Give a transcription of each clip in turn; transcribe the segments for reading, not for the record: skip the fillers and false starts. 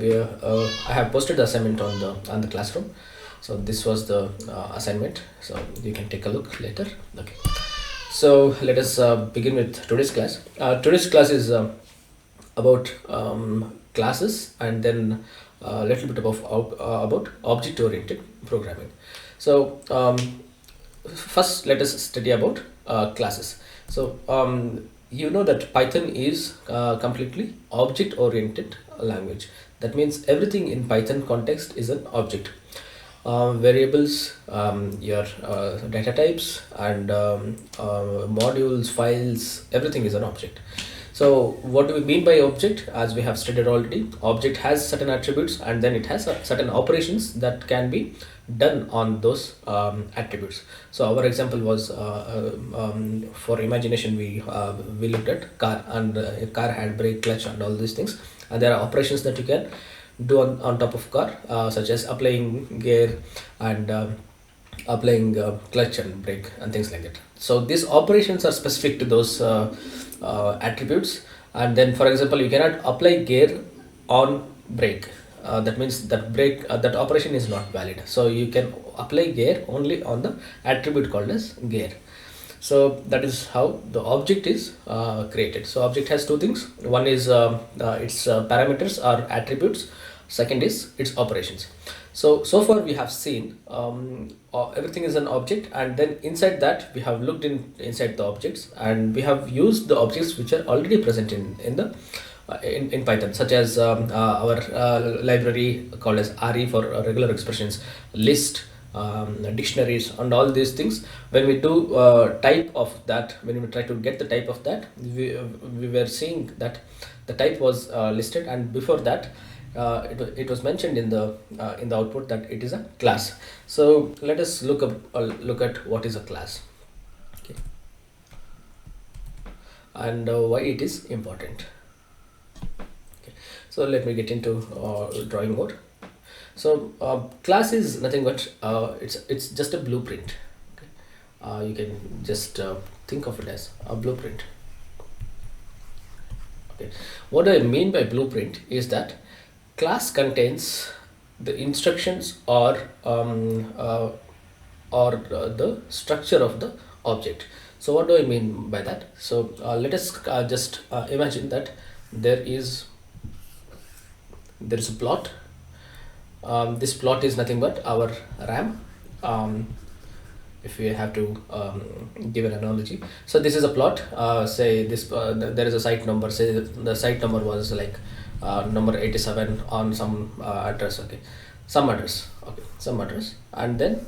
I have posted the assignment on the classroom. So this was the assignment. So you can take a look later. Okay. So let us begin with today's class. Today's class is about classes and then a little bit about object-oriented programming. So first, let us study about classes. So you know that Python is completely object-oriented language. That means everything in Python context is an object. Variables, your data types, and modules, files, everything is an object. So what do we mean by object? As we have studied already, object has certain attributes and then it has certain operations that can be done on those attributes. So our example was for imagination, we looked at car, and car had brake, clutch, and all these things, and there are operations that you can do on top of car, such as applying gear and applying clutch and brake and things like that. So these operations are specific to those attributes, and then for example you cannot apply gear on brake. That means that brake that operation is not valid, so you can apply gear only on the attribute called as gear. So that is how the object is created. So object has two things. One is its parameters or attributes. Second is its operations. So far we have seen everything is an object, and then inside that we have looked inside the objects, and we have used the objects which are already present in the in Python, such as our library called as RE for regular expressions, list, dictionaries, and all these things. When we do type of that, when we try to get the type of that, we were seeing that the type was listed, and before that it was mentioned in the output that it is a class. So let us look at what is a class, okay, and why it is important. Okay. So let me get into drawing mode. So class is nothing but it's just a blueprint. Okay. You can just think of it as a blueprint. Okay. What I mean by blueprint is that class contains the instructions or the structure of the object. So what do I mean by that? So let us just imagine that there is a plot. This plot is nothing but our RAM. If we have to give an analogy, so this is a plot. Say this there is a site number. Say the site number was like number 87 on some address. Okay, some address. Okay, some address, and then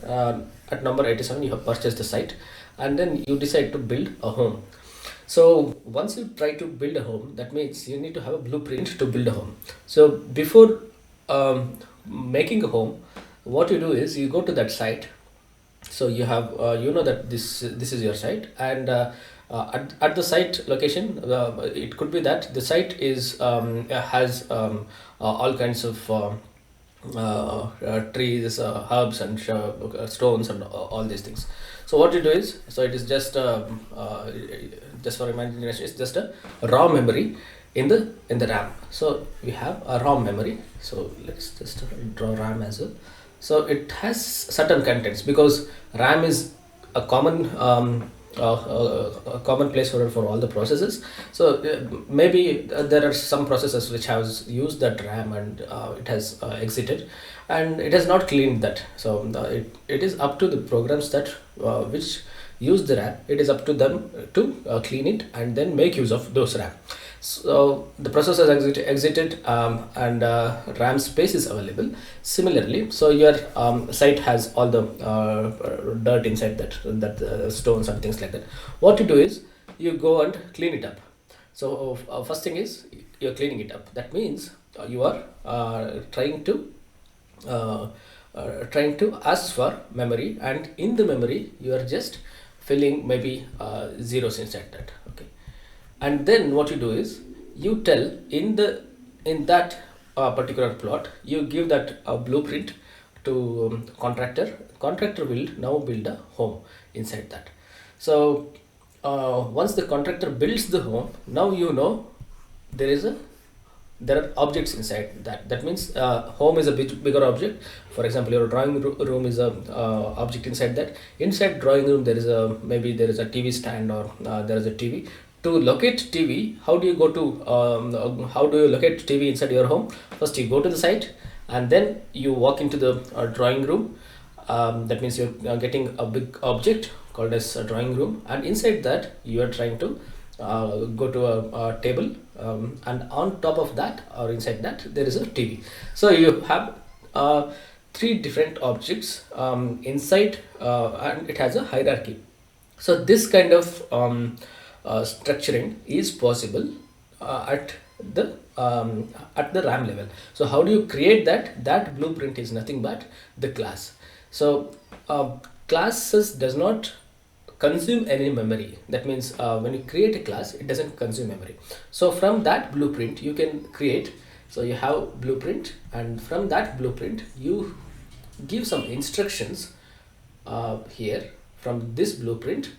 at number 87 you have purchased the site, and then you decide to build a home. So once you try to build a home, that means you need to have a blueprint to build a home. So before making a home, what you do is you go to that site. So you have you know that this is your site, and at the site location, it could be that the site is has all kinds of trees, herbs, and stones, and all these things. So what you do is, so it is just for imagination, it's just a raw memory in the RAM. So we have a ROM memory. So let's just draw RAM as well. So it has certain contents, because RAM is a common a common placeholder for all the processes. So maybe there are some processes which has used that RAM, and it has exited, and it has not cleaned that. So it is up to the programs that which use the RAM. It is up to them to clean it and then make use of those RAM. So the process has exited, and RAM space is available. Similarly, so your site has all the dirt inside that stones and things like that. What you do is you go and clean it up. So first thing is you're cleaning it up. That means you are trying to ask for memory, and in the memory you are just filling maybe zeros inside that. Okay. And then what you do is you tell in that particular plot, you give that blueprint to contractor. Contractor will now build a home inside that. So once the contractor builds the home, now you know there is a there are objects inside that. That means home is a bigger object. For example, your drawing room is a object inside that. Inside drawing room there is a, maybe there is a TV stand, or there is a TV. To locate TV, how do you go to how do you locate TV inside your home? First you go to the site, and then you walk into the drawing room. That means you're getting a big object called as a drawing room, and inside that you are trying to go to a table, and on top of that or inside that there is a TV. So you have three different objects inside, and it has a hierarchy. So this kind of structuring is possible at the RAM level. So how do you create that? That blueprint is nothing but the class. So classes does not consume any memory. That means when you create a class, it doesn't consume memory. So from that blueprint you can create. So you have blueprint, and from that blueprint you give some instructions here. From this blueprint,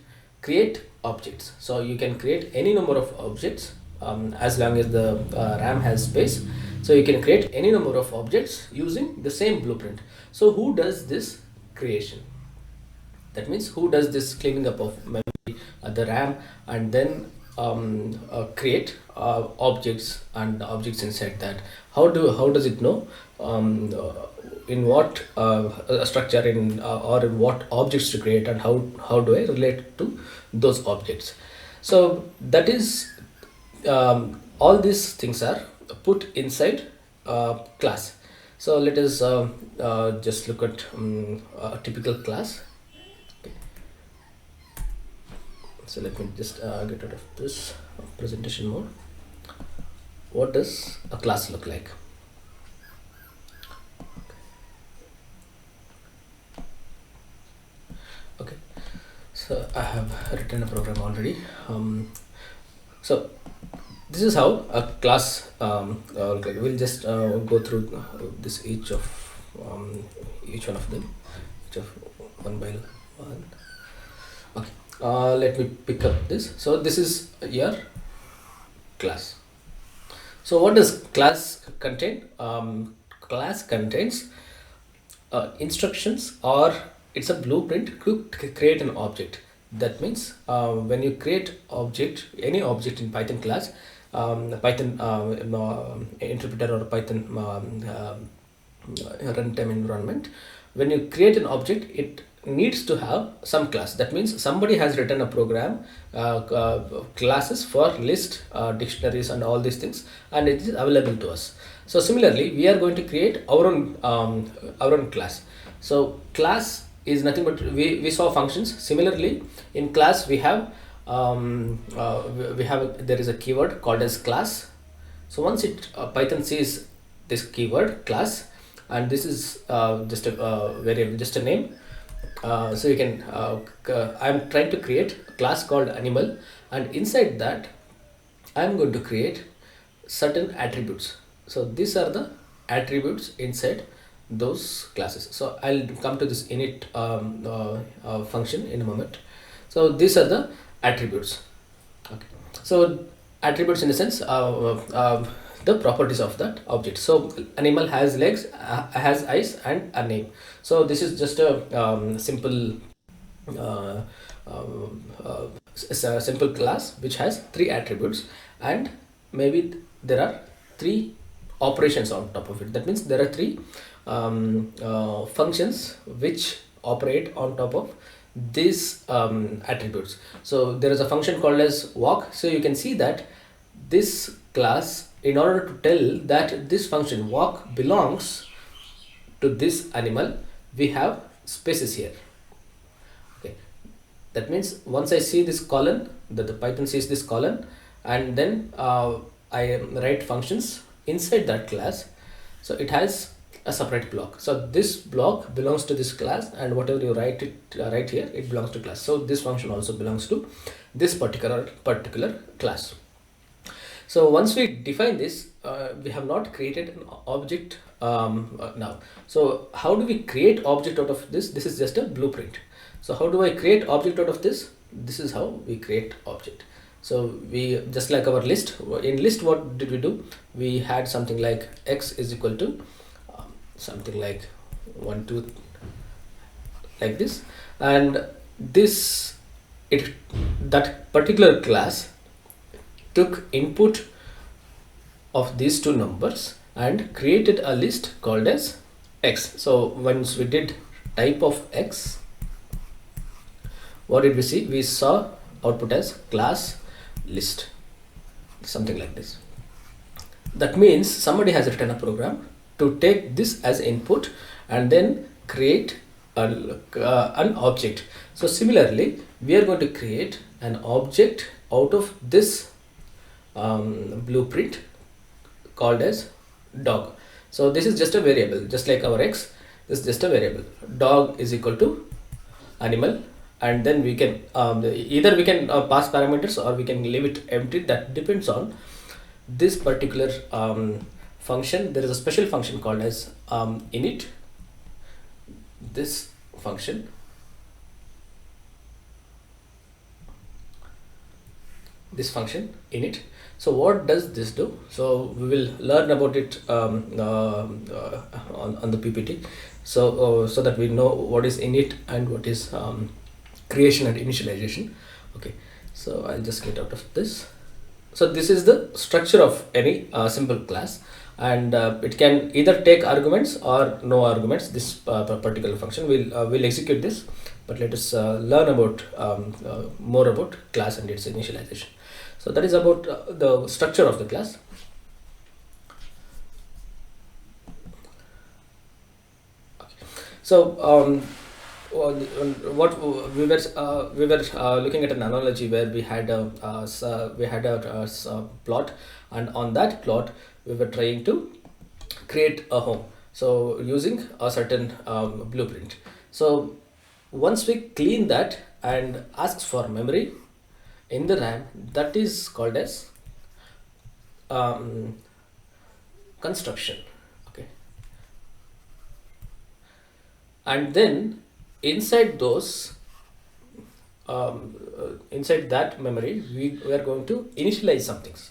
create objects. So you can create any number of objects as long as the RAM has space. So you can create any number of objects using the same blueprint. So who does this creation? That means who does this cleaning up of memory at the RAM, and then create objects and objects inside that. How does it know in what structure or in what objects to create, and how do I relate to those objects? So that is all these things are put inside class. So let us just look at a typical class. So let me just get out of this presentation mode. What does a class look like? Okay, so I have written a program already. So this is how a class okay, we'll just go through this each one of them, each of one by one. Okay. Let me pick up this. So this is your class. So what does class contain? Class contains instructions, or it's a blueprint to create an object. That means when you create any object in Python class, Python interpreter or Python runtime environment, when you create an object, it needs to have some class. That means somebody has written a program, classes for list, dictionaries and all these things, and it is available to us. So similarly we are going to create our own class. So class is nothing but, we saw functions. Similarly in class we have there is a keyword called as class. So once Python sees this keyword class, and this is just a variable, just a name. So you can I'm trying to create a class called animal, and inside that I'm going to create certain attributes. So these are the attributes inside those classes. So I'll come to this init function in a moment. So these are the attributes. Okay, so attributes in the sense the properties of that object. So animal has legs, has eyes, and a name. So this is just a simple it's a simple class which has three attributes, and maybe there are three operations on top of it. That means there are three functions which operate on top of these attributes. So there is a function called as walk. So you can see that this class, in order to tell that this function walk belongs to this animal, we have spaces here. Okay, that means once I see this colon, that the Python sees this colon, and then I write functions inside that class. So it has a separate block. So this block belongs to this class, and whatever you write here, it belongs to class. So this function also belongs to this particular class. So once we define this, we have not created an object now. So how do we create object out of this? This is just a blueprint. So how do I create object out of this? This is how we create object. So we, just like our list, in list what did we do? We had something like x is equal to something like 1 2 like this, and this it that particular class took input of these two numbers and created a list called as x. So once we did type of x, what did we see? We saw output as class list, something like this. That means somebody has written a program to take this as input and then create an object. So similarly, we are going to create an object out of this blueprint called as dog. So this is just a variable, just like our x, this is just a variable. Dog is equal to animal, and then we can either we can pass parameters or we can leave it empty. That depends on this particular function. There is a special function called as init. This function, init. So what does this do? So we will learn about it on the PPT, so so that we know what is init and what is creation and initialization. Okay, so I'll just get out of this. So this is the structure of any simple class, and it can either take arguments or no arguments. This particular function will execute this, but let us learn about more about class and its initialization. So that is about the structure of the class. Okay. So what we were looking at an analogy where we had a plot, and on that plot we were trying to create a home, so using a certain blueprint. So once we clean that and asks for memory in the RAM, that is called as construction. Okay, and then inside those inside that memory we are going to initialize some things.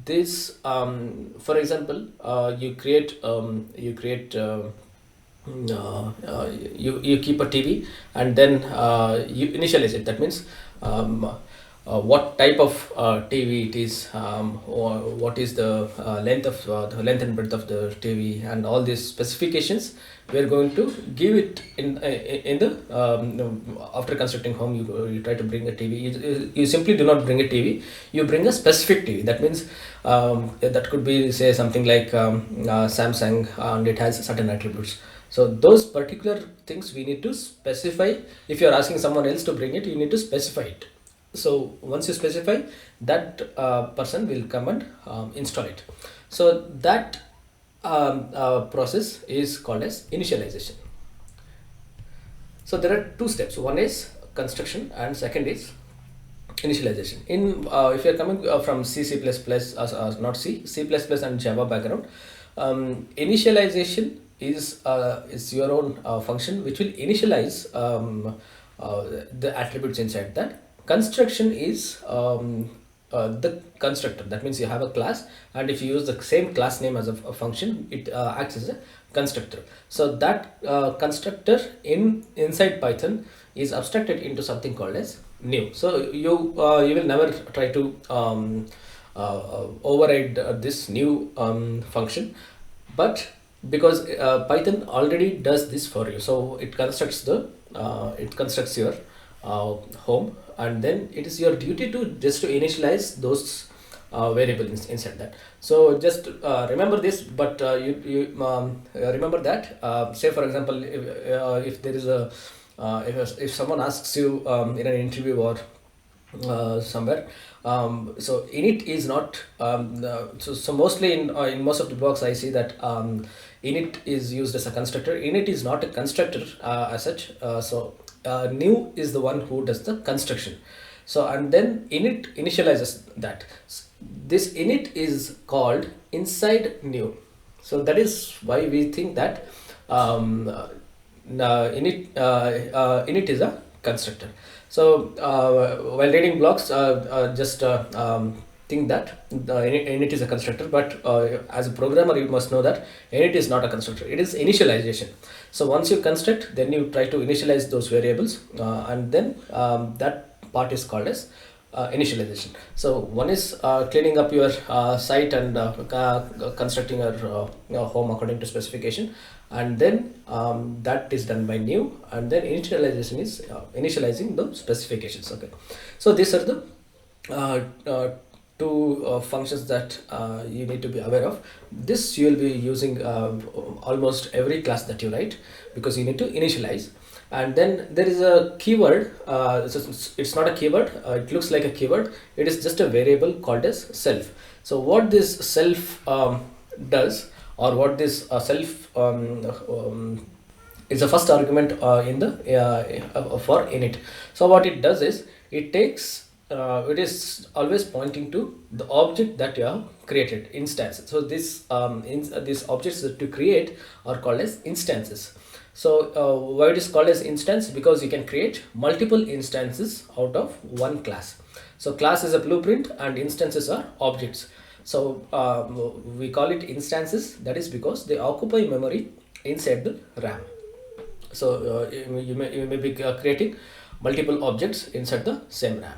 This for example, you keep a TV, and then you initialize it. That means what type of TV it is, or what is the the length and breadth of the TV, and all these specifications we are going to give it in the after constructing home. You try to bring a TV. You simply do not bring a TV. You bring a specific TV. That means that could be, say, something like Samsung, and it has certain attributes. So those particular things we need to specify. If you are asking someone else to bring it, you need to specify it. So once you specify, that person will come and install it. So that process is called as initialization. So there are two steps. One is construction and second is initialization. In if you are coming from C++, not C++ and Java background, initialization is your own function which will initialize the attributes inside that. Construction is the constructor. That means you have a class, and if you use the same class name as a function, it acts as a constructor. So that constructor inside Python is abstracted into something called as new. So you will never try to override this new function, but because Python already does this for you, so it constructs your home, and then it is your duty to just to initialize those variables inside that. So just remember this, but you remember that say for example, if there is a if someone asks you in an interview or somewhere, so init is not so mostly in most of the blogs I see that init is used as a constructor. Init is not a constructor as such. So new is the one who does the construction. So and then init initializes that. This init is called inside new. So that is why we think that init is a constructor. So while reading blocks, just think that init is a constructor, but as a programmer you must know that init is not a constructor, it is initialization. So once you construct, then you try to initialize those variables, and then that part is called as initialization. So one is cleaning up your site and constructing your home according to specification, and then that is done by new, and then initialization is initializing the specifications. Okay, so these are the two functions that you need to be aware of. This you will be using almost every class that you write, because you need to initialize. And then there is a keyword. It's not a keyword, it looks like a keyword. It is just a variable called as self. So what this self does, or what this self is the first argument in the for init. So what it does is, it takes it is always pointing to the object that you have created, instance. So this these objects that you create are called as instances. So why it is called as instance? Because you can create multiple instances out of one class. So class is a blueprint and instances are objects. So we call it instances. That is because they occupy memory inside the RAM. So you may be creating multiple objects inside the same RAM,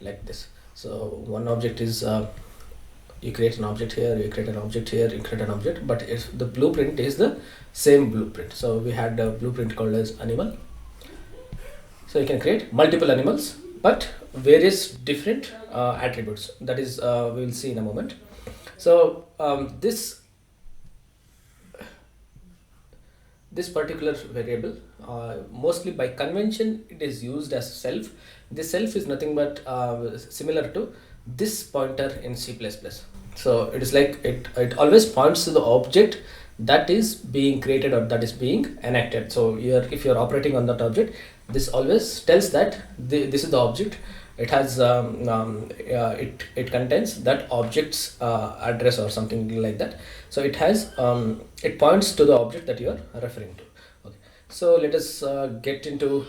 like this. So one object is you create an object here, you create an object here, you create an object, but if the blueprint is the same blueprint. So we had a blueprint called as animal. So you can create multiple animals, but various different attributes. That is we will see in a moment. So this particular variable, mostly by convention it is used as self. This self is nothing but similar to this pointer in C++. So it is like it always points to the object that is being created or that is being enacted. So if you're operating on that object, this always tells that this is the object. It has it contains that object's address or something like that. So it has it points to the object that you are referring to. Okay, so let us get into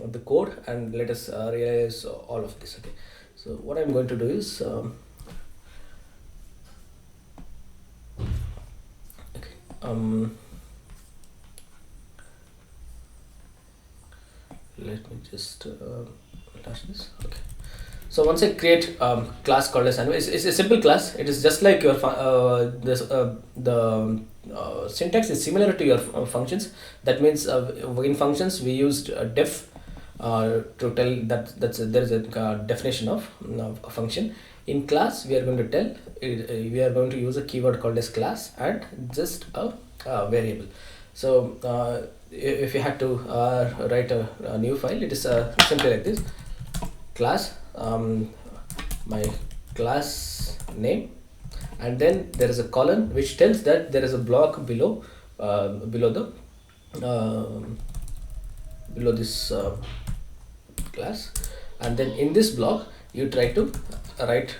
the code, and let us realize all of this. Okay, so what I'm going to do is let me just touch this. Okay, so once I create class called as animal, it's a simple class. It is just like your the syntax is similar to your functions. That means in functions we used def to tell that there is a definition of a function. In class we are going to tell we are going to use a keyword called as class and just a variable. So if you had to write a new file, it is simply like this: class, my class name, and then there is a colon which tells that there is a block below below this class, and then in this block you try to write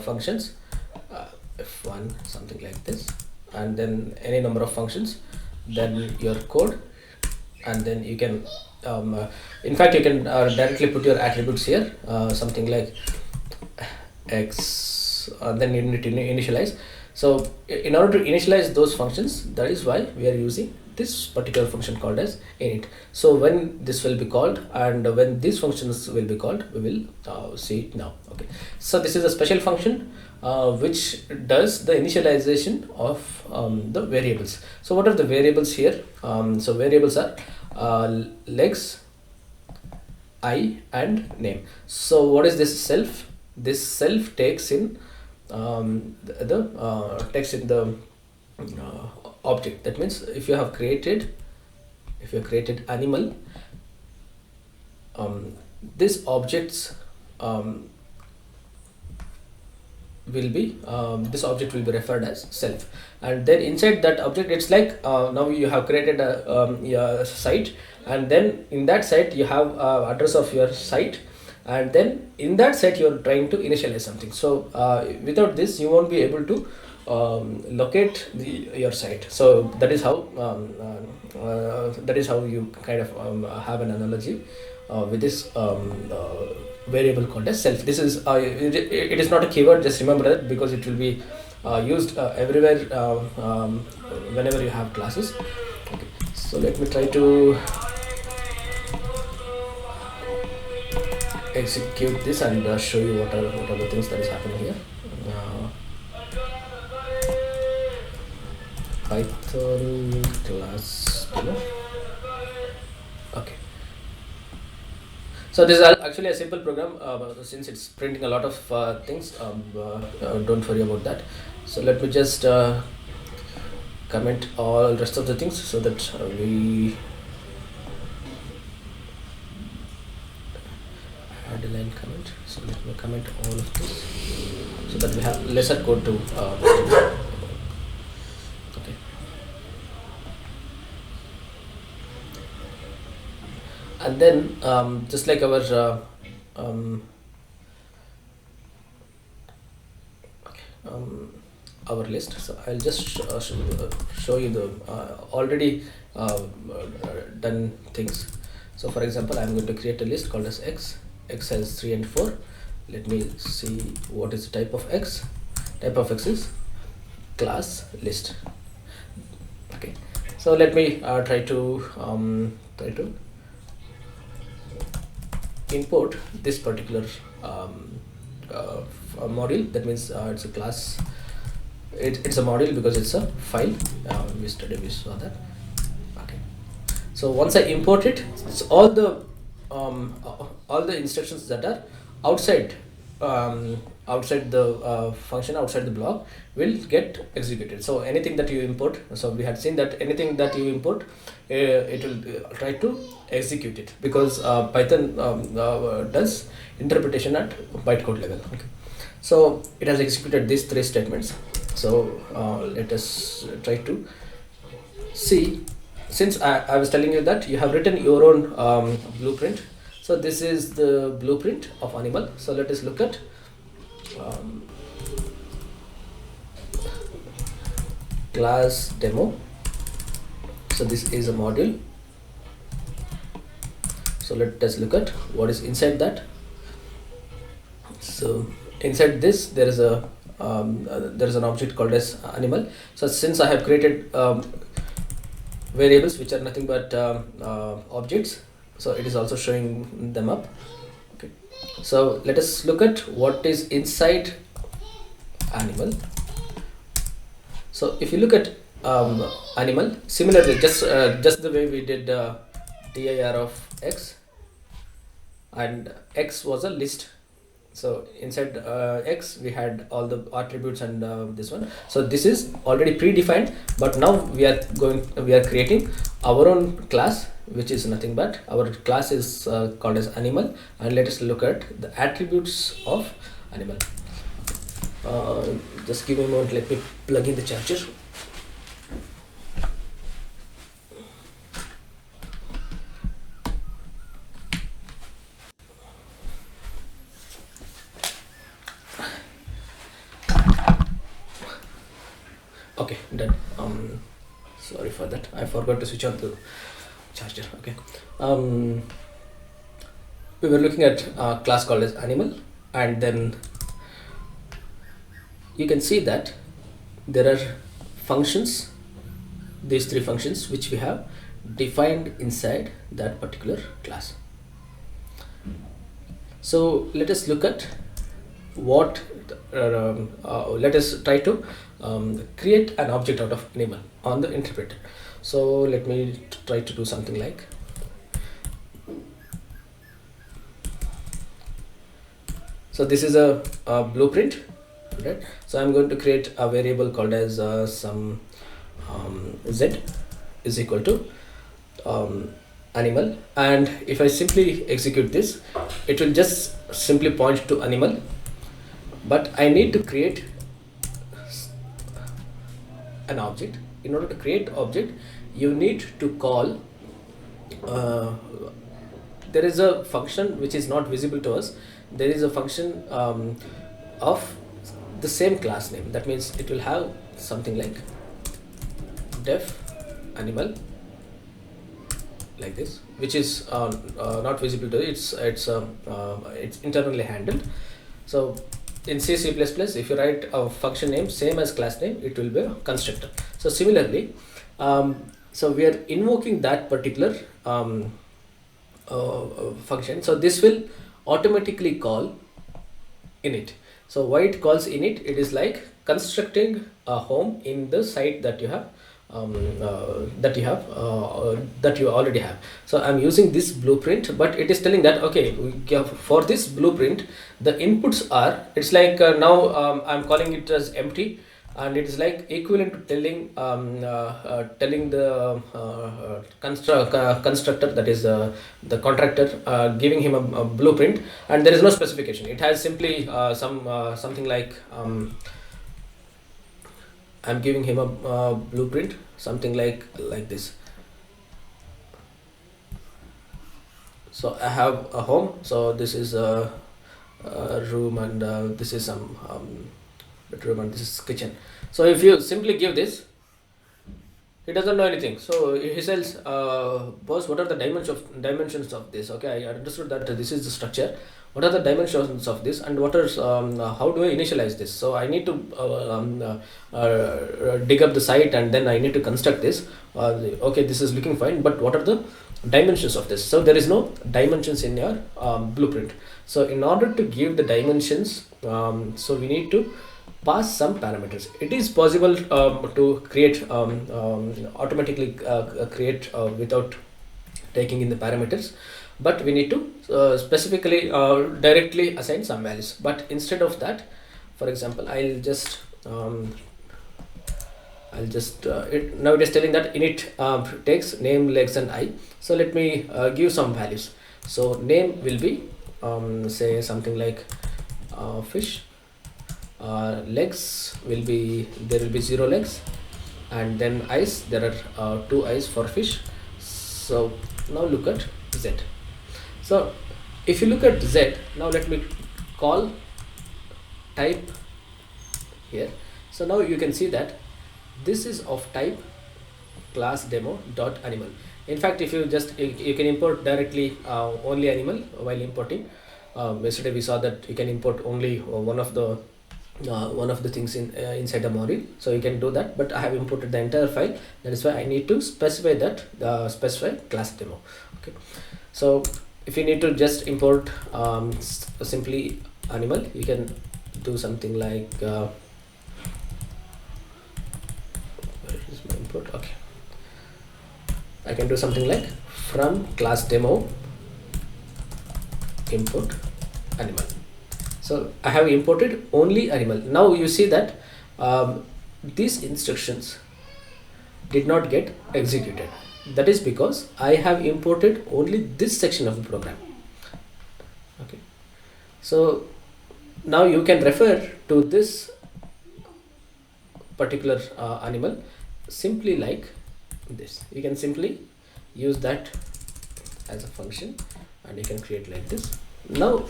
functions, f1 something like this, and then any number of functions, then your code, and then you can in fact you can directly put your attributes here, something like x, then you need to initialize. So in order to initialize those functions, that is why we are using this particular function called as init. So when this will be called and when these functions will be called, we will see it now. Okay, so this is a special function which does the initialization of the variables. So what are the variables here? So variables are legs, I, and name. So what is this self? This self takes in the text in the object. That means if you have created animal, this objects will be this object will be referred as self, and then inside that object it's like now you have created a site, and then in that site you have address of your site, and then in that site you're trying to initialize something. So without this you won't be able to locate your site. So that is how you kind of have an analogy with this variable called as self. This is it is not a keyword, just remember that, because it will be used everywhere whenever you have classes. Okay, so let me try to execute this and show you what are the things that is happening here. Python class demo. Okay, so this is actually a simple program, since it's printing a lot of things. Don't worry about that. So let me just comment all rest of the things so that we add a line comment. So let me comment all of this so that we have lesser code to okay. And then just like our our list, so I'll just show you the already done things. So for example, I'm going to create a list called as x has 3 and 4. Let me see what is the type of x. Type of x is class list. Okay, so let me try to import this particular module. That means it's a class. It's a module because it's a file. Yesterday we saw that. Okay, so once I import it, it's all the instructions that are outside outside the function, outside the block, will get executed. So anything that you import, so we had seen that anything that you import, it will try to execute it, because Python does interpretation at bytecode level. Okay, so it has executed these 3 statements. So let us try to see. Since I was telling you that you have written your own blueprint, so this is the blueprint of animal. So let us look at class demo. So this is a module. So let us look at what is inside that. So inside this there is an object called as animal. So since I have created variables which are nothing but objects, so it is also showing them up. Okay, so let us look at what is inside animal. So if you look at animal, similarly, just the way we did dir of x, and x was a list. So inside x we had all the attributes and this one. So this is already predefined, but now we are creating our own class, which is nothing but our class is called as animal. And let us look at the attributes of animal. Just give me a moment, let me plug in the charger. Okay, done. Sorry for that, I forgot to switch on the charger. Okay, we were looking at a class called as animal, and then you can see that there are functions, these 3 functions which we have defined inside that particular class. So let us look at what let us try to create an object out of animal on the interpreter. So let me try to do something like, so this is a blueprint, right? So I'm going to create a variable called as some z is equal to animal, and if I simply execute this, it will just simply point to animal. But I need to create an object. In order to create object, you need to call there is a function which is not visible to us. There is a function of the same class name. That means it will have something like def animal like this, which is not visible to you. It's internally handled. So in C++, if you write a function name same as class name, it will be a constructor. So similarly, so we are invoking that particular function. So this will automatically call init. So why it calls init? It is like constructing a home in the site that you have, that you already have. So I'm using this blueprint, but it is telling that okay, for this blueprint the inputs are, it's like now I'm calling it as empty, and it is like equivalent to telling the constructor, that is the contractor, giving him a blueprint, and there is no specification. It has simply something like I'm giving him a blueprint, something like this. So I have a home, so this is a room, and this is some bedroom, and this is kitchen. So if you simply give this, he doesn't know anything. So he says, boss, what are the dimensions of this? Okay, I understood that this is the structure. What are the dimensions of this, and what are how do I initialize this? So I need to dig up the site, and then I need to construct this. Okay, this is looking fine, but what are the dimensions of this? So there is no dimensions in your blueprint. So in order to give the dimensions, so we need to pass some parameters. It is possible to create automatically create without taking in the parameters, but we need to specifically directly assign some values. But instead of that, for example, I'll just now it is telling that init takes name, legs, and eye. So let me give some values. So name will be say something like fish. Legs will be, there will be 0 legs, and then eyes, there are 2 eyes for fish. So now look at z. So if you look at z, now let me call type here. So now you can see that this is of type class demo dot animal. In fact, if you just you can import directly only animal while importing. Yesterday we saw that you can import only one of the things in inside the module, so you can do that, but I have imported the entire file. That is why I need to specify that specify class demo. Okay, so if you need to just import simply animal, you can do something like where is my import? Okay, I can do something like from class demo import animal. So I have imported only animal. Now you see that these instructions did not get executed. That is because I have imported only this section of the program. Okay, so now you can refer to this particular animal simply like this. You can simply use that as a function, and you can create like this. Now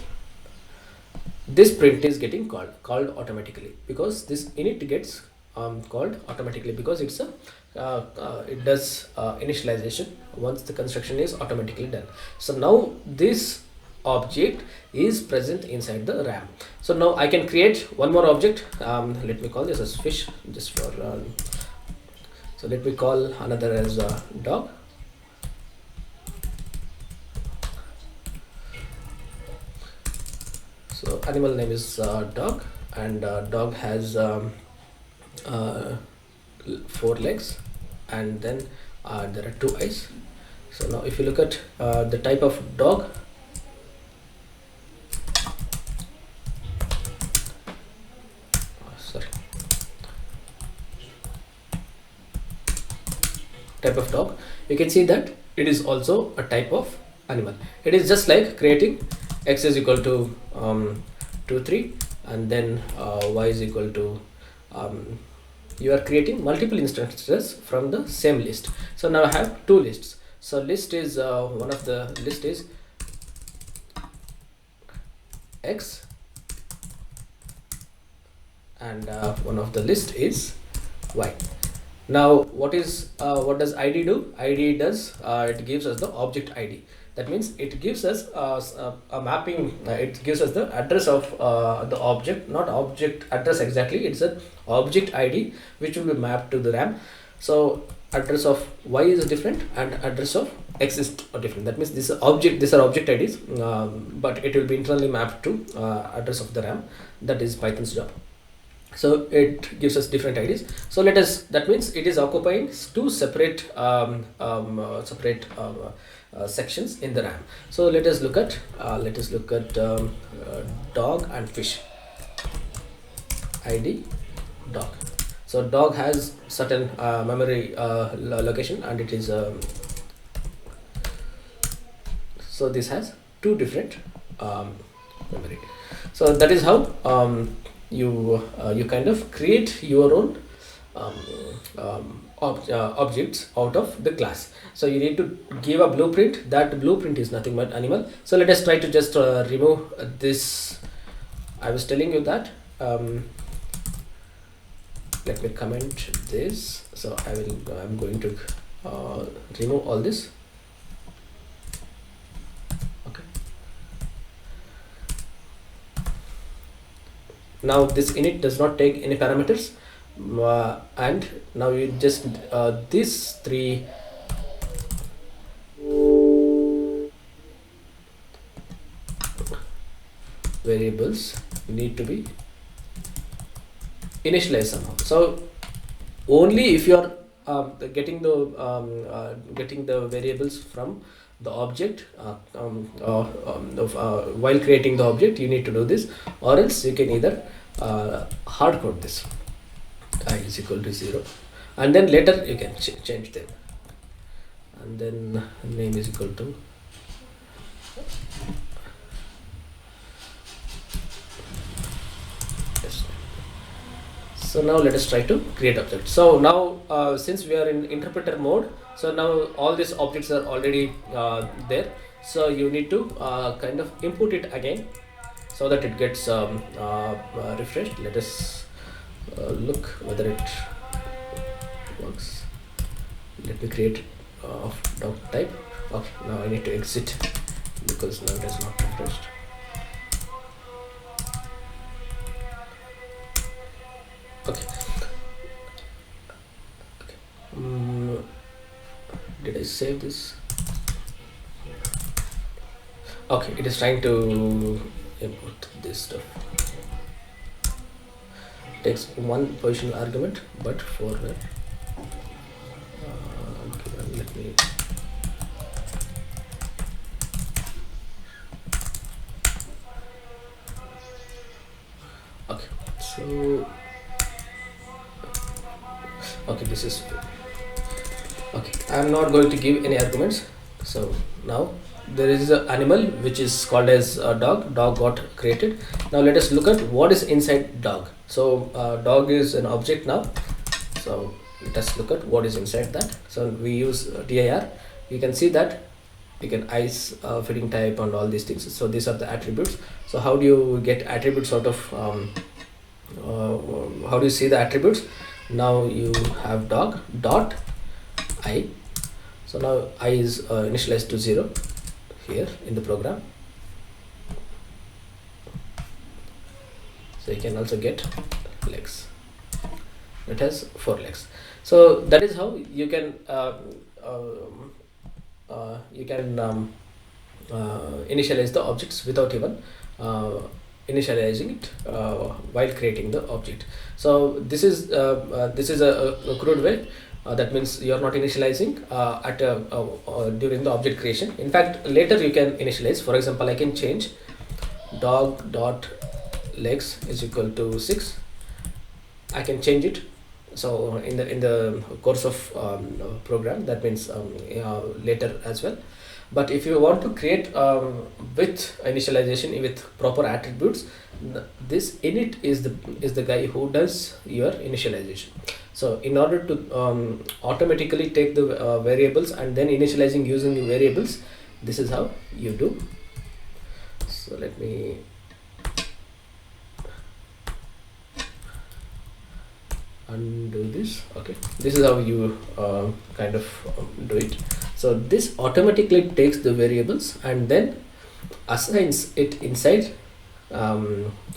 this print is getting called automatically, because this init gets called automatically, because it's a it does initialization once the construction is automatically done. So now this object is present inside the RAM. So now I can create one more object. Let me call this as fish, just for so let me call another as dog. So animal name is dog, and dog has 4 legs, and then there are 2 eyes. So now if you look at the type of dog, you can see that it is also a type of animal. It is just like creating x is equal to 2 3, and then y is equal to you are creating multiple instances from the same list. So now I have 2 lists. So list is one of the list is x, and one of the list is y. Now what does id do? Id does it gives us the object id. That means it gives us a mapping. It gives us the address of the object, not object address exactly. It's a object id which will be mapped to the RAM. So address of y is different and address of x is different. That means these are object IDs, but it will be internally mapped to address of the RAM. That is Python's job. So it gives us different IDs. So that means it is occupying two separate sections in the RAM. So let us look at dog and fish. ID dog. So dog has certain memory location, and it is so this has two different memory. So that is how you kind of create your own objects out of the class. So you need to give a blueprint. That blueprint is nothing but animal. So let us try to just remove this. I was telling you that let me comment this. So I'm going to remove all this. Okay. Now this init does not take any parameters, and now you just these three variables need to be initialized somehow. So only if you are getting the variables from the object while creating the object, you need to do this, or else you can either hard code this I is equal to 0, and then later you can change them, and then name is equal to yes. So now let us try to create object. So now since we are in interpreter mode, so now all these objects are already there. So you need to kind of input it again so that it gets refreshed. Let us look whether it works. Let me create dog type. Okay, now I need to exit because now it is not refreshed. Okay. Did I save this? Okay, it is trying to import this stuff. Takes one positional argument, but for okay, let me okay. So okay, this is okay. I am not going to give any arguments. So now there is an animal which is called as a dog. Dog got created. Now let us look at what is inside dog. So dog is an object now. So let us look at what is inside that. So we use dir. You can see that you can ice feeding type and all these things. So these are the attributes. So how do you get attributes out of how do you see the attributes? Now you have dog dot I. So now I is initialized to 0 here in the program. So you can also get legs. It has 4 legs. So that is how you can initialize the objects without even initializing it while creating the object. So this is a crude way. That means you are not initializing during the object creation. In fact, later you can initialize. For example, I can change dog dot legs is equal to 6. I can change it. So in the course of program, that means later as well. But if you want to create with initialization with proper attributes, this init is the guy who does your initialization. So in order to automatically take the variables and then initializing using the variables, this is how you do. So let me undo this. Okay, this is how you kind of do it. So this automatically takes the variables and then assigns it inside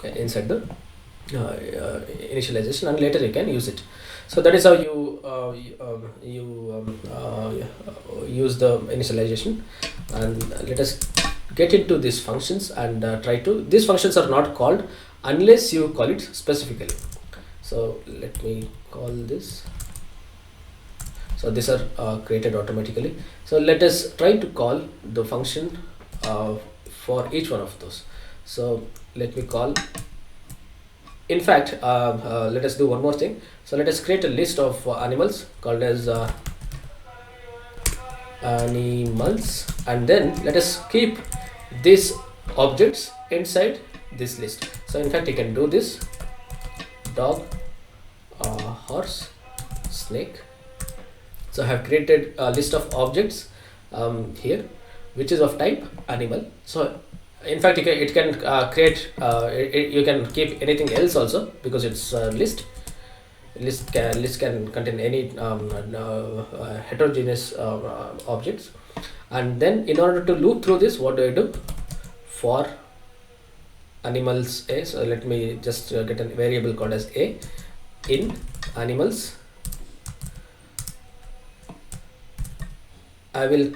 inside the initialization, and later you can use it. So that is how you use the initialization. And let us get into these functions and try to. These functions are not called unless you call it specifically. So let me call this. So these are created automatically. So let us try to call the function for each one of those. So let me call. In fact, let us do one more thing. So let us create a list of animals called as animals, and then let us keep these objects inside this list. So in fact, you can do this: dog, horse, snake. So I have created a list of objects here, which is of type animal. So in fact, it can create you can keep anything else also, because it's a list. List can contain any heterogeneous objects. And then in order to loop through this, what do I do? For animals a, so let me just get a variable called as a in animals. I will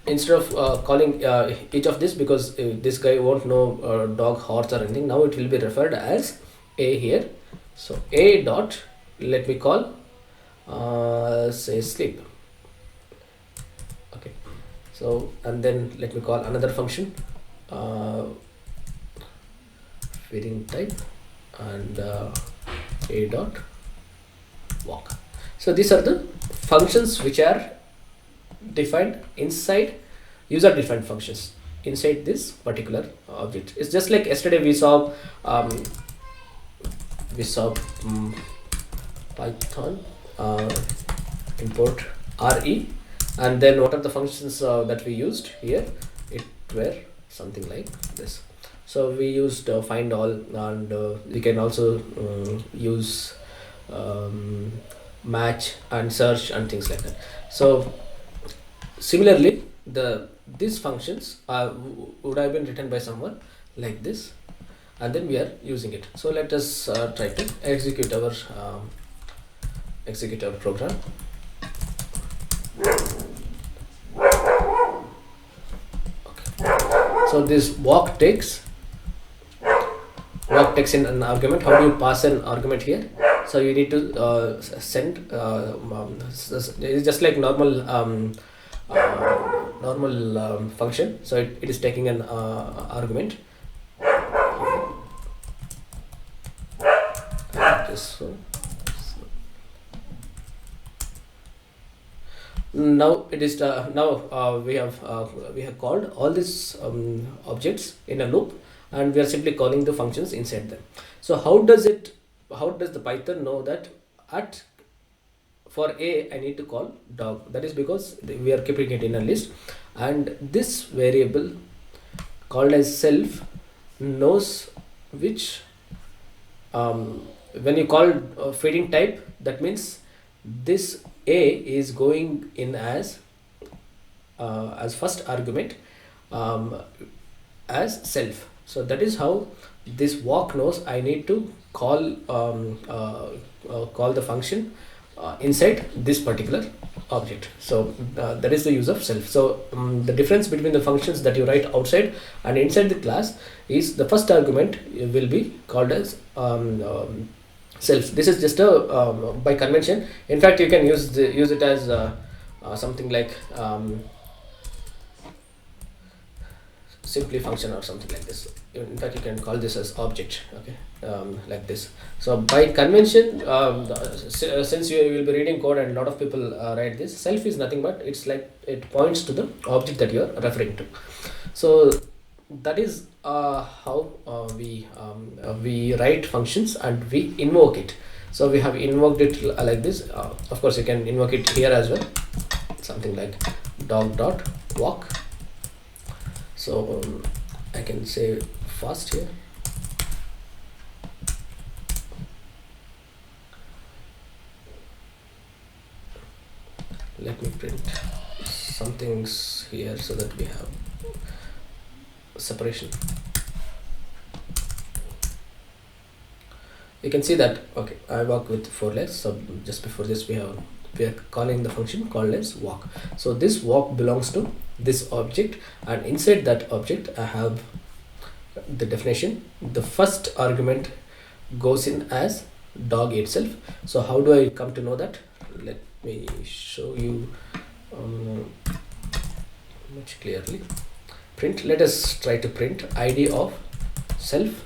instead of calling each of this, because this guy won't know dog, horse or anything, now it will be referred as a here. So a dot, let me call say sleep. Okay, so and then let me call another function feeding type, and a dot walk. So these are the functions which are defined inside user defined functions inside this particular object. It's just like yesterday we saw Python import re, and then what are the functions that we used here? It were something like this. So we used find all, and we can also use match and search and things like that. So similarly, these functions would have been written by someone like this, and then we are using it. So let us try to execute our program. Okay. So this walk takes in an argument. How do you pass an argument here? So you need to send. It's just like normal function. So it is taking an argument. Now it is we have called all these objects in a loop, and we are simply calling the functions inside them. So how does the Python know that for a I need to call dog? That is because we are keeping it in a list, and this variable called as self knows which when you call feeding type, that means this a is going in as first argument as self. So that is how this walk knows I need to call the function inside this particular object. So that is the use of self. So the difference between the functions that you write outside and inside the class is the first argument will be called as self. This is just a by convention. In fact, you can use it as something like simply function or something like this. In fact, you can call this as object. Okay, like this. So by convention, since you will be reading code and a lot of people write this, self is nothing but it's like it points to the object that you are referring to. So that is how we write functions and we invoke it. So we have invoked it like this. Of course, you can invoke it here as well, something like dog dot walk. So I can say fast here. let me print some things here so that we have separation. You can see that, okay, I work with 4 legs. So just before this we are calling the function called as walk. So this walk belongs to this object, and inside that object I have the definition. The first argument goes in as dog itself. So how do I come to know that? Let me show you much clearly. Print, let us try to print id of self.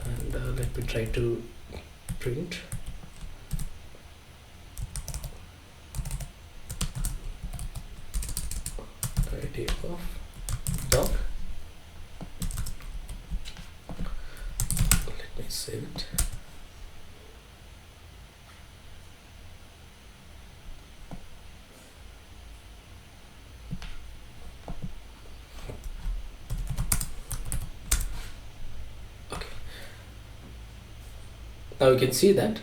And let me try to print id of dog. Let me save it. Okay. Now you can see that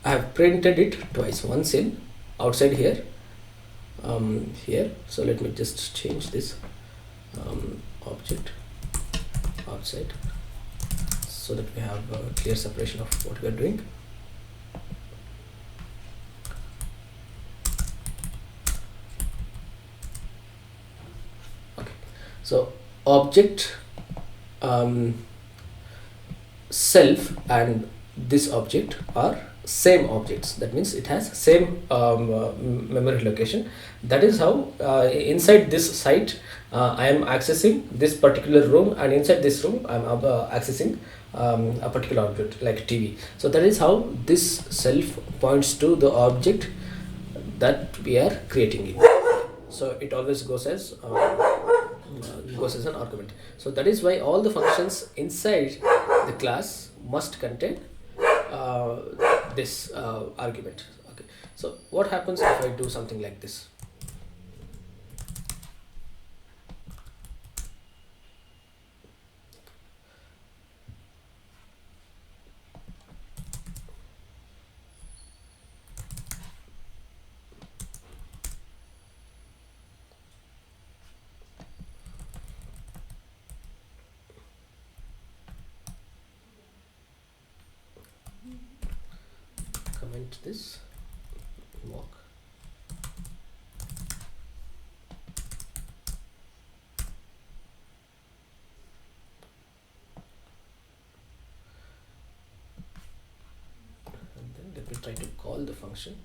I have printed it twice, once in outside here, here. So let me just change this object outside so that we have a clear separation of what we are doing. Okay, so object self and this object are same objects. That means it has same memory location. That is how inside this site I am accessing this particular room, and inside this room I am accessing a particular object like TV. So that is how this self points to the object that we are creating it. So it always goes as an argument. So that is why all the functions inside the class must contain this argument. Okay, so what happens if I do something like this? Comment this walk. And then let me try to call the function.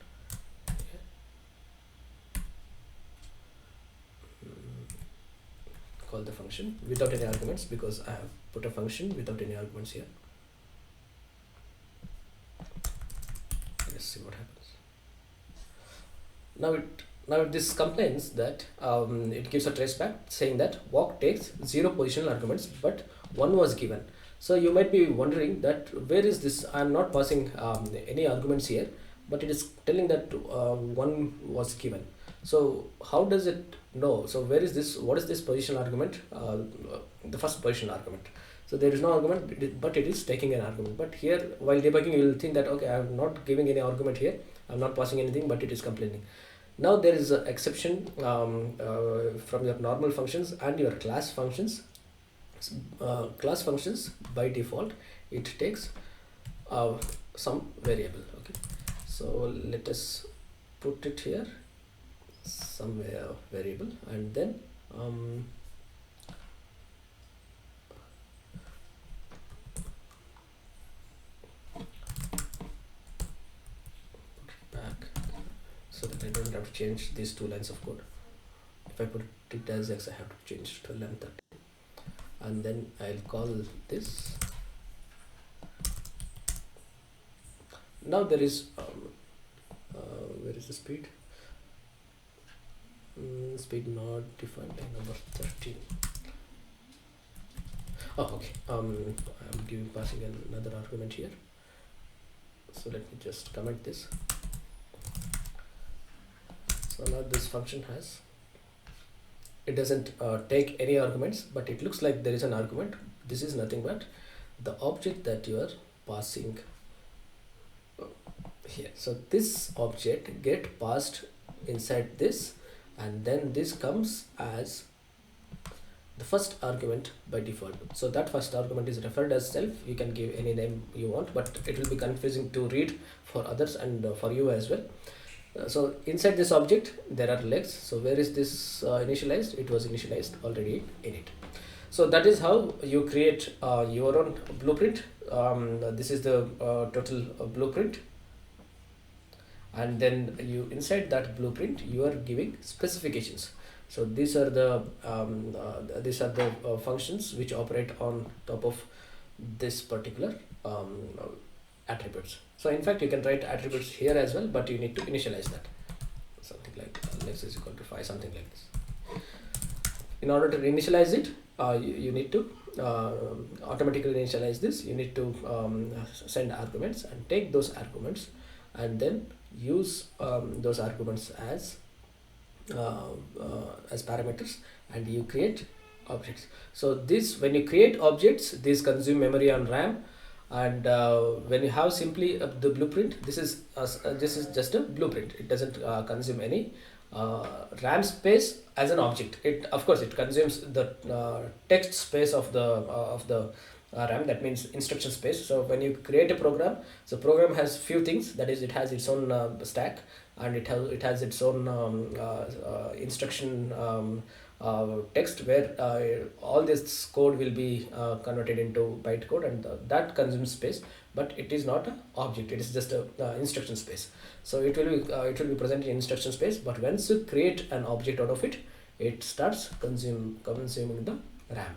Call the function without any arguments, because I have put a function without any arguments here. Let's see what happens. Now this complains that it gives a traceback saying that walk takes 0 positional arguments, but 1 was given. So you might be wondering that where is this? I am not passing any arguments here, but it is telling that 1 was given. So how does it know? So where is this? What is this positional argument? The first positional argument. So there is no argument, but it is taking an argument. But here, while debugging, you will think that, okay, I am not giving any argument here. I am not passing anything, but it is complaining. Now there is an exception from your normal functions and your class functions. Class functions by default, it takes some variable. Okay, so let us put it here, some variable, and then back so that I don't have to change these 2 lines of code. If I put it as X, I have to change to length 30, and then I'll call this. Now there is where is the speed? Speed not defined by number 13. Oh, okay. I'm passing another argument here. So let me just comment this. So now this function it doesn't take any arguments, but it looks like there is an argument. This is nothing but the object that you are passing here. So this object get passed inside this, and then this comes as the first argument by default. So that first argument is referred as self. You can give any name you want, but it will be confusing to read for others and for you as well. So inside this object there are legs. So where is this initialized? It was initialized already in it. So that is how you create your own blueprint. This is the total blueprint, and then you inside that blueprint you are giving specifications. So these are the functions which operate on top of this particular attributes. So in fact you can write attributes here as well, but you need to initialize that, something like legs is equal to 5, something like this. In order to initialize it, you need to automatically initialize this. You need to send arguments and take those arguments, and then use those arguments as parameters, and you create objects. So this, when you create objects, these consume memory on RAM, and when you have simply the blueprint, this is just a blueprint. It doesn't consume any RAM space as an object. It, of course, it consumes the text space of the RAM, that means instruction space. So when you create a program, so program has few things, that is, it has its own stack, and it has its own instruction text, where all this code will be converted into byte code, and that consumes space, but it is not an object. It is just a instruction space. So it will be present in instruction space, but once you create an object out of it, it starts consuming the RAM.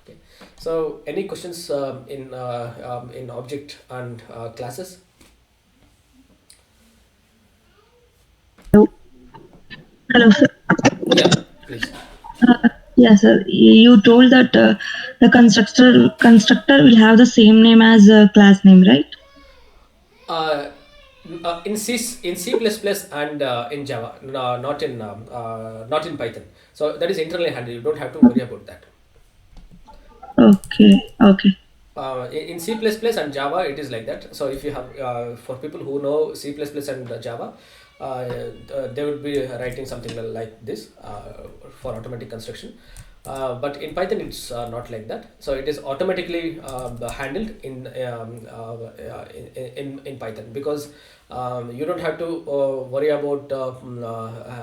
Okay. So any questions in object and classes? Hello, sir. Yeah, please. Yes, sir. You told that the constructor will have the same name as class name, right? In C++ and in Java, no, not in Python. So that is internally handled. You don't have to worry about that. Okay, okay. In C++ and Java, it is like that. So if you have for people who know C++ and Java, they would be writing something like this for automatic construction. But in Python, it's not like that. So it is automatically handled in Python, because you don't have to worry about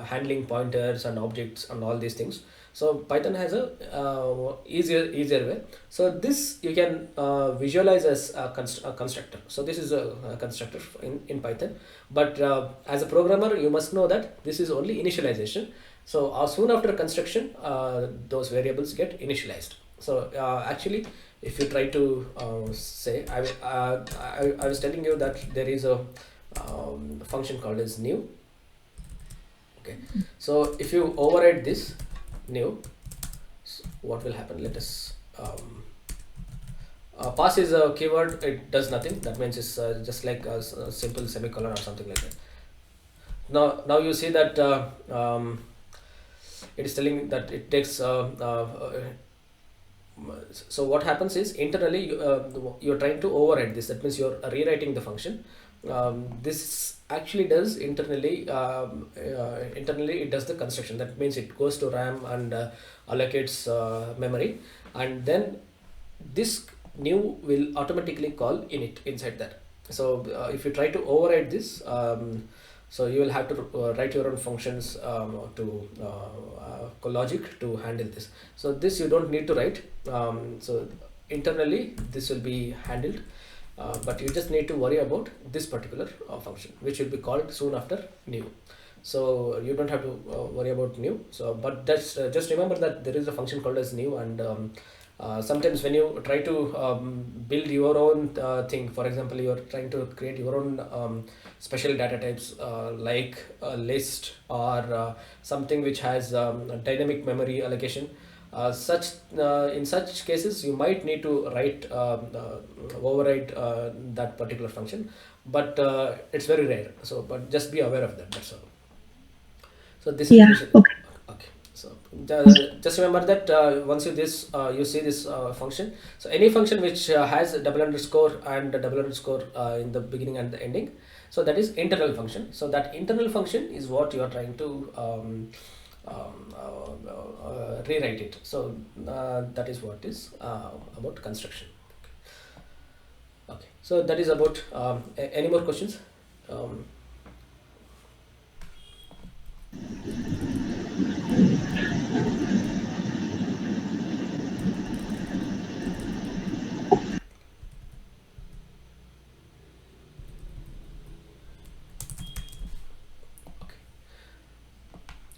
handling pointers and objects and all these things. So Python has a easier way. So this you can visualize as a constructor. So this is a constructor in Python, but as a programmer you must know that this is only initialization. So soon after construction, those variables get initialized. So actually, if you try to say, I was telling you that there is a function called as new. Okay, so if you override this new, what will happen? Let us pass is a keyword. It does nothing. That means it's just like a simple semicolon or something like that. Now you see that it is telling that it takes so what happens is, internally you're trying to override this. That means you're rewriting the function. This actually does internally it does the construction. That means it goes to RAM and allocates memory, and then this new will automatically call init inside that. So if you try to override this, so you will have to write your own functions to logic to handle this. So this you don't need to write. So internally this will be handled, but you just need to worry about this particular function, which will be called soon after new. So you don't have to worry about new. So but that's just remember that there is a function called as new, and sometimes when you try to build your own thing, for example, you are trying to create your own special data types like a list or something which has dynamic memory allocation. In such cases you might need to override that particular function. but it's very rare. So but just be aware of that, that's all. So this is Yeah. initial. Okay. Okay. So just remember that once you see this function. So any function which has a double underscore and a double underscore in the beginning and the ending. So that is internal function. So that internal function is what you are trying to rewrite it. So that is what is about construction. Okay. So that is about any more questions? Um, okay.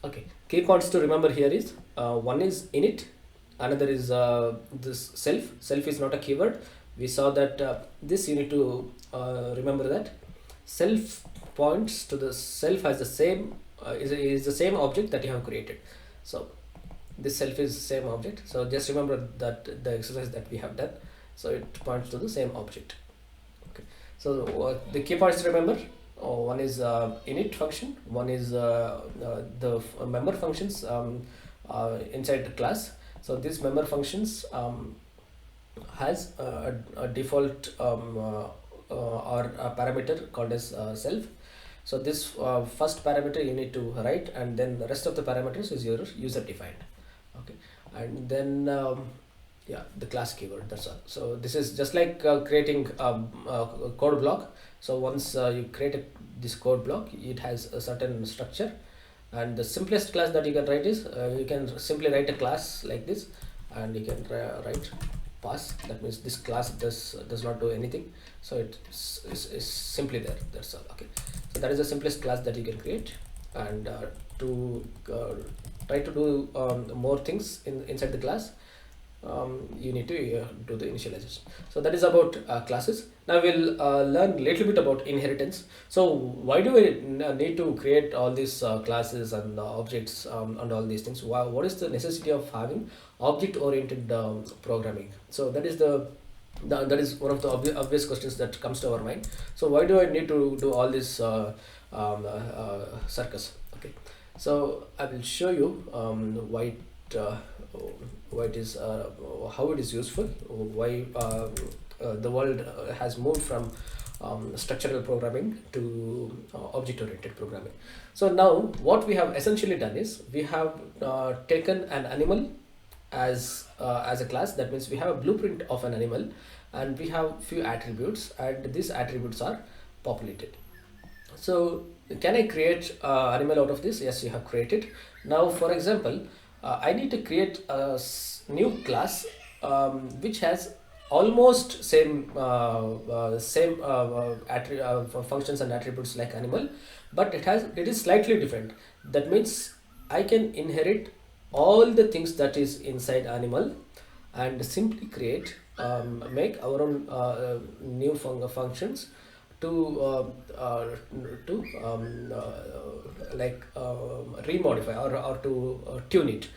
Okay, key points to remember here is one is init, another is this self. Self is not a keyword. We saw that this you need to remember that self points to the self as the same is the same object that you have created. So this self is the same object. So just remember that the exercise that we have done. So it points to the same object. Okay. So the key points to remember. One is init function. One is the member functions inside the class. So these member functions has a default or a parameter called as self. So this first parameter you need to write, and then the rest of the parameters is your user defined. Okay, and then yeah, the class keyword, that's all. So this is just like creating a code block. So once you create this code block, it has a certain structure, and the simplest class that you can write is you can simply write a class like this, and you can write pass. That means this class does not do anything, so it's simply there, that's all. Okay, so that is the simplest class that you can create. And to try to do more things inside the class, you need to do the initialization. So that is about classes. Now we'll learn a little bit about inheritance. So why do we need to create all these classes and objects and all these things? What is the necessity of having object oriented programming? So that is that is one of the obvious questions that comes to our mind. So why do I need to do all this circus? Okay, so I will show you why it is how it is useful, why the world has moved from structural programming to object oriented programming. So now what we have essentially done is we have taken an animal as a class. That means we have a blueprint of an animal, and we have few attributes, and these attributes are populated. So can I create animal out of this? Yes, you have created. Now for example, I need to create a new class which has almost same functions and attributes like animal, but it is slightly different. That means I can inherit all the things that is inside animal, and simply create make our own new functions to to like remodify or to tune it.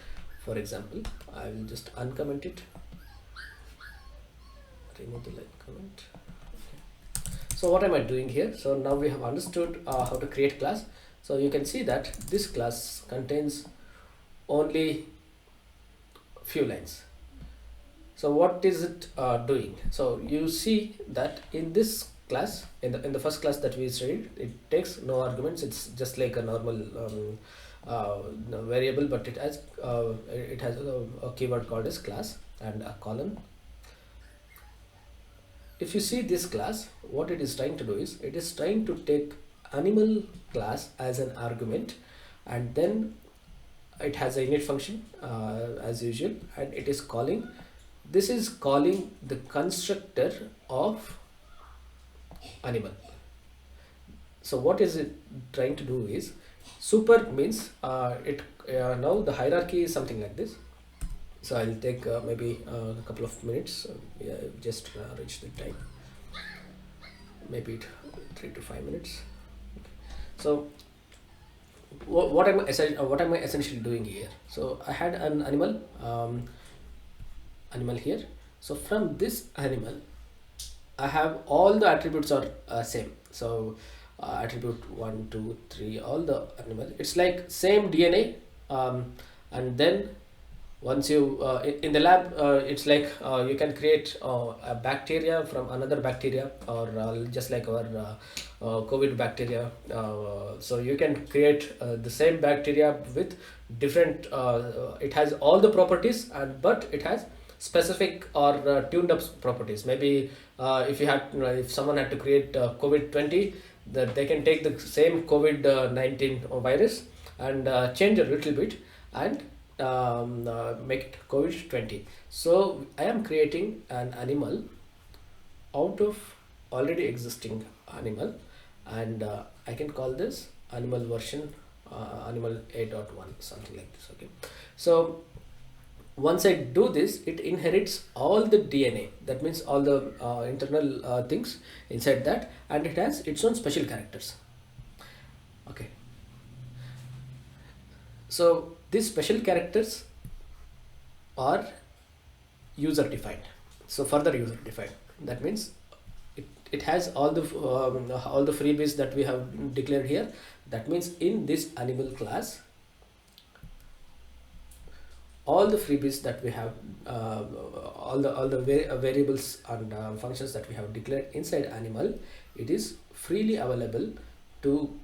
For example, I will just uncomment it, remove the line comment. So what am I doing here? So now we have understood how to create class. So you can see that this class contains only few lines. So what is it doing? So you see that in this class, in the first class that we studied, it takes no arguments. It's just like a normal variable, but it has a keyword called as class and a column. If you see this class, what it is trying to do is it is trying to take animal class as an argument, and then it has a init function as usual, and it is calling, this is calling the constructor of animal. So what is it trying to do is, super means it now the hierarchy is something like this. So I'll take maybe a couple of minutes. Yeah, just reach the time, maybe 3 to 5 minutes. So what am I essentially doing here? So I had an animal here. So from this animal, I have all the attributes are same. So attribute 1, 2, 3, all the animal. It's like same DNA, and then once you in the lab, it's like you can create a bacteria from another bacteria, or just like our COVID bacteria. So you can create the same bacteria with different. It has all the properties, and but it has specific or tuned up properties. Maybe if you had if someone had to create COVID-20, that they can take the same COVID-19 virus and change a little bit and make it COVID-20. So I am creating an animal out of already existing animal, and I can call this animal version animal 8.1, something like this. Okay, so once I do this, it inherits all the DNA. That means all the internal things inside that, and it has its own special characters. Okay, so these special characters are user defined. So further user defined. That means it has all the freebies that we have declared here. That means in this animal class, all the freebies that we have, all the variables and functions that we have declared inside animal, it is freely available to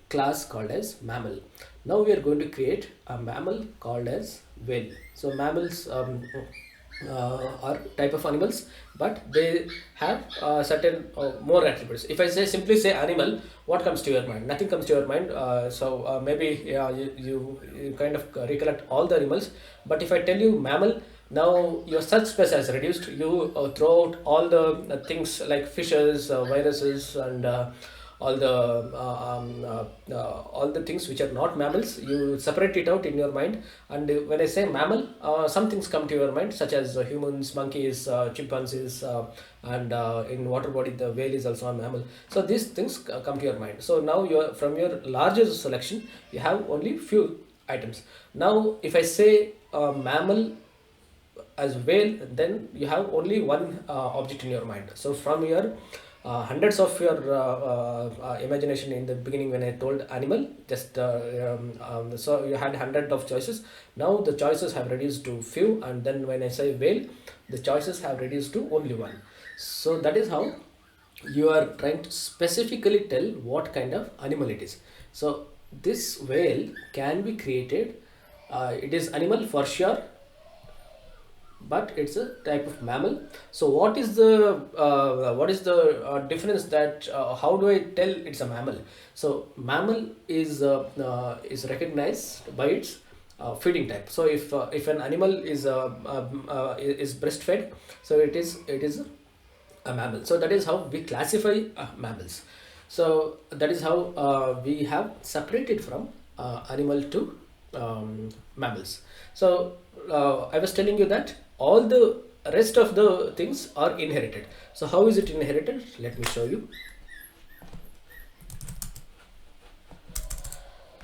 class called as mammal. Now we are going to create a mammal called as whale. So mammals are type of animals, but they have certain more attributes. If I simply say animal, what comes to your mind? Nothing comes to your mind. So maybe you kind of recollect all the animals. But if I tell you mammal, now your search space has reduced. You throw out all the things like fishes, viruses, and all the things which are not mammals. You separate it out in your mind, and when I say mammal, some things come to your mind, such as humans, monkeys, chimpanzees, and in water body the whale is also a mammal. So these things come to your mind. So now from your larger selection, you have only few items. Now if I say mammal as whale, then you have only one object in your mind. So from your hundreds of your imagination in the beginning, when I told animal, just so you had hundred of choices. Now the choices have reduced to few, and then when I say whale, the choices have reduced to only one. So that is how you are trying to specifically tell what kind of animal it is. So this whale can be created. It is animal for sure, but it's a type of mammal. So what is the difference, that how do I tell it's a mammal? So mammal is recognized by its feeding type. So if an animal is breastfed, so it is a mammal. So that is how we classify mammals. So that is how we have separated from animal to mammals. So I was telling you that all the rest of the things are inherited. So how is it inherited? Let me show you.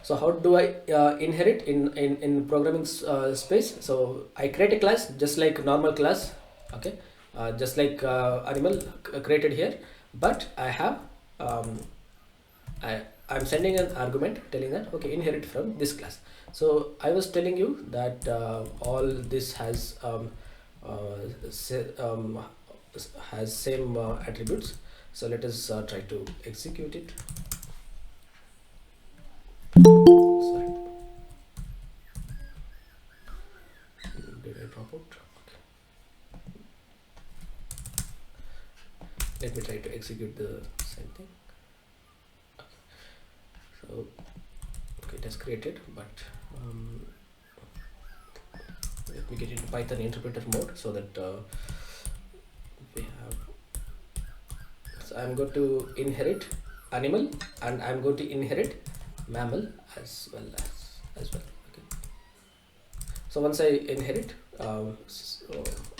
So how do I inherit in programming space? So I create a class just like normal class. Okay, just like animal created here, but I have I'm sending an argument telling that okay, inherit from this class. So I was telling you that all this has has same attributes. So let us try to execute it. Sorry, did I drop out? Okay. Let me try to execute the same thing. So okay, it has created, but let me get into Python interpreter mode so that we have. So I'm going to inherit animal, and I'm going to inherit mammal as well. Okay. So once I inherit, so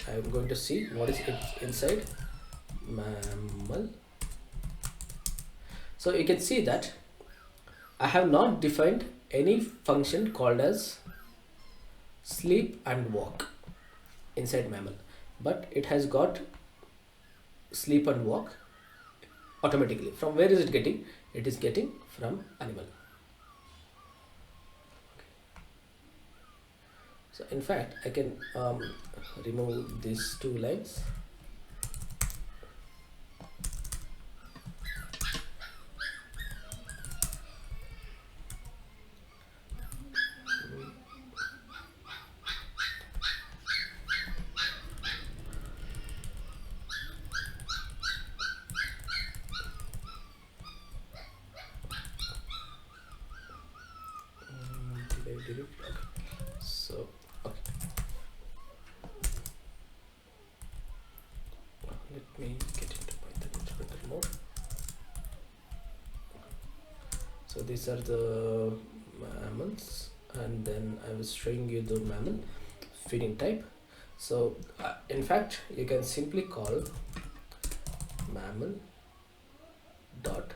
I'm going to see what is inside mammal. So you can see that I have not defined any function called as sleep and walk inside mammal, but it has got sleep and walk automatically. From where is it getting? It is getting from animal. So in fact I can remove these two lines. Did I delete? Okay. So okay. Let me get into Python interpreter mode. So these are the mammals, and then I was showing you the mammal feeding type. So in fact you can simply call mammal dot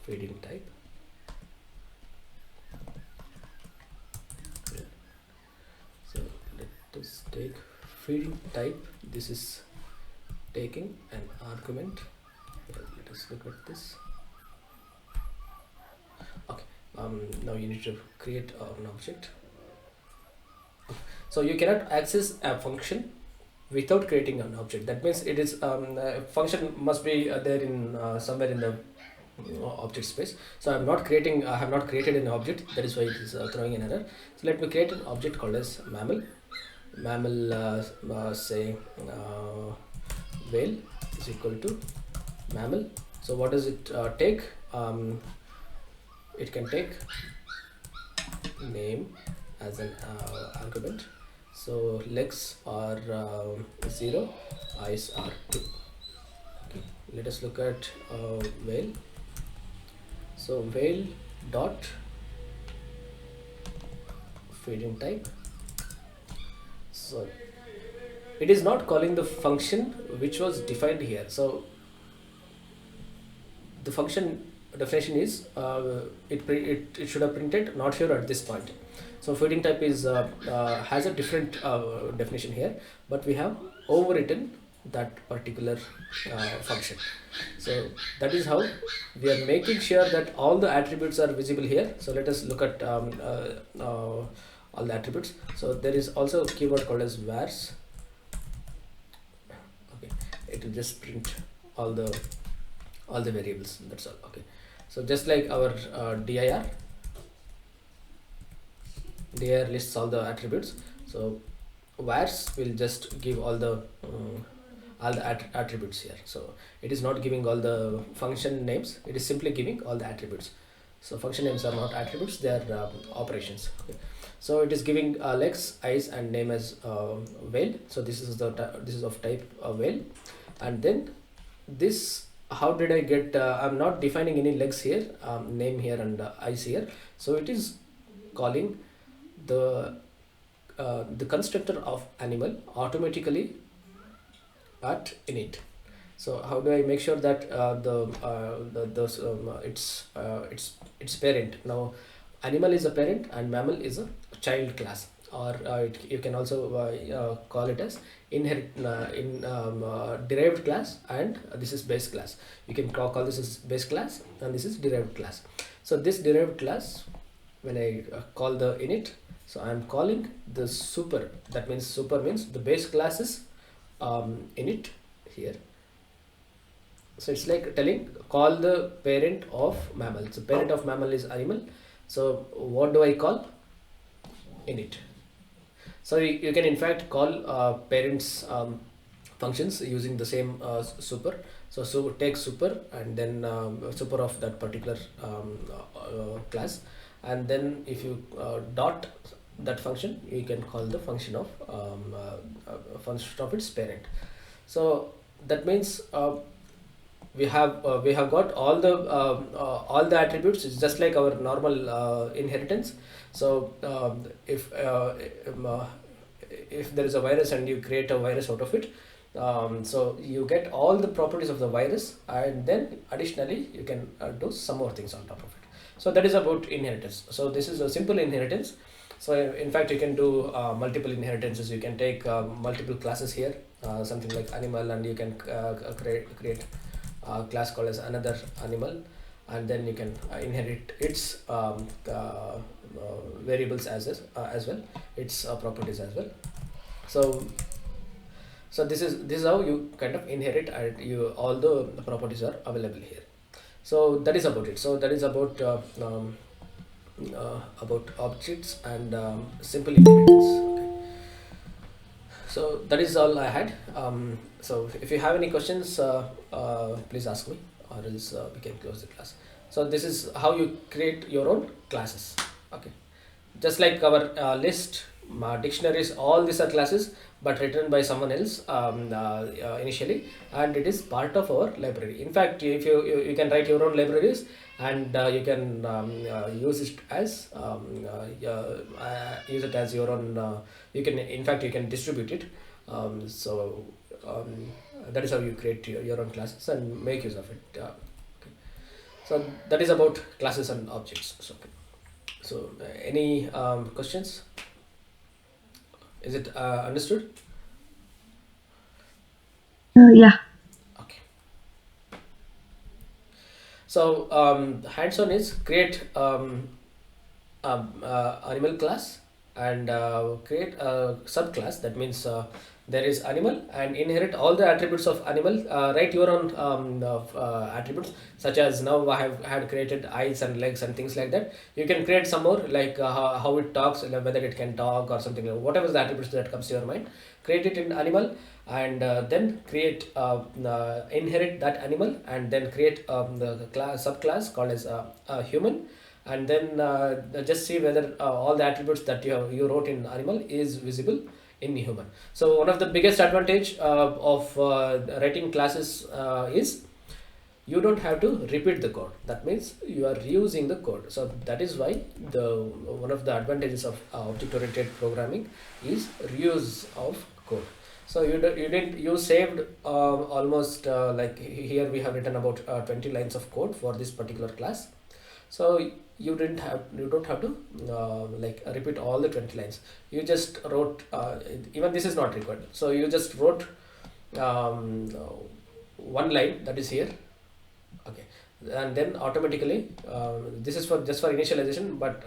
feeding type. So let us take feeding type. This is taking an argument. Let us look at this. Okay, now you need to create an object. So you cannot access a function without creating an object. That means it is a function must be there in somewhere in the object space. So I have not created an object. That is why it is throwing an error. So let me create an object called as mammal. Say whale is equal to mammal. So what does it take? It can take name as an argument. So legs are 0, eyes are 2. Okay. Let us look at whale. So whale dot feeding type. So it is not calling the function which was defined here. So the function definition is it should have printed not here at this point. So feeding type is has a different definition here, but we have overwritten that particular function. So that is how we are making sure that all the attributes are visible here. So let us look at all the attributes. So there is also a keyword called as vars. Okay, it will just print all the variables. That's all. Okay, so just like our dir lists all the attributes. So vars will just give all the attributes here. So it is not giving all the function names, it is simply giving all the attributes. So function names are not attributes, they are operations. Okay. So it is giving legs, eyes, and name as whale. So this is of type whale. And then this, how did I get I'm not defining any legs here, name here and eyes here. So it is calling the constructor of animal automatically at init. So how do I make sure that its parent, now animal is a parent and mammal is a child class, or you can also call it as derived class, and this is base class. You can call this as base class and this is derived class. So this derived class, when I call the init, so I am calling the super. That means super means the base class is init here. So it's like telling call the parent of mammal. So parent of mammal is animal. So what do I call? Init. So you can in fact call parents functions using the same super. So take super and then super of that particular class, and then if you dot that function, you can call the function of its parent. So that means we have got all the attributes. It's just like our normal inheritance. So if there is a virus and you create a virus out of it, so you get all the properties of the virus, and then additionally you can do some more things on top of it. So that is about inheritance. So this is a simple inheritance. So in fact you can do multiple inheritances. You can take multiple classes here, something like animal, and you can create a class called as another animal, and then you can inherit its variables as well, its properties as well. So this is how you kind of inherit, and you all the properties are available here. So that is about it. So that is about objects and simple inheritance. Okay. So that is all I had. So if you have any questions, please ask me, or else we can close the class. So this is how you create your own classes. Okay, just like our list, dictionaries, all these are classes, but written by someone else initially, and it is part of our library. In fact, if you can write your own libraries, and you can use it as use it as your own. You can, in fact, you can distribute it. So that is how you create your own classes and make use of it. Okay. So that is about classes and objects. So, okay. So any questions? Is it understood? Yeah. Okay. So hands-on is create animal class, and create a subclass. That means there is animal, and inherit all the attributes of animal. Write your own attributes, such as now I have had created eyes and legs and things like that. You can create some more, like how it talks, like whether it can talk or something, like whatever the attributes that comes to your mind. Create it in animal, and then create inherit that animal, and then create the class subclass called as a human, and then just see whether all the attributes that you wrote in animal is visible in human. So one of the biggest advantage of writing classes is you don't have to repeat the code. That means you are reusing the code. So that is why the one of the advantages of object oriented programming is reuse of code. So you saved almost like here we have written about 20 lines of code for this particular class. So you don't have to like repeat all the 20 lines. You just wrote even this is not required. So you just wrote one line that is here. Okay, and then automatically this is for just for initialization, but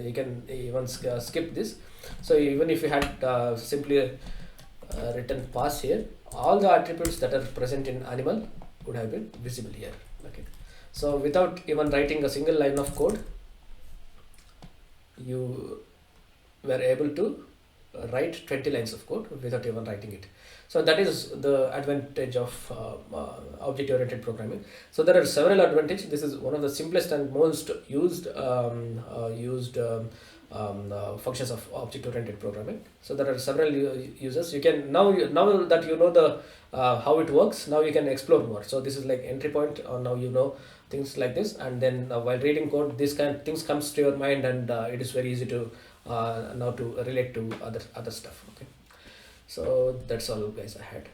you can even skip this. So even if you had simply written pass here, all the attributes that are present in animal would have been visible here. Okay, so without even writing a single line of code, you were able to write 20 lines of code without even writing it. So that is the advantage of object oriented programming. So there are several advantages. This is one of the simplest and most used functions of object oriented programming. So there are several uses. You can now that you know the how it works, now you can explore more. So this is like entry point, or now you know things like this, and then while reading code, this kind of things comes to your mind, and it is very easy to now to relate to other stuff. Okay, so that's all guys I had.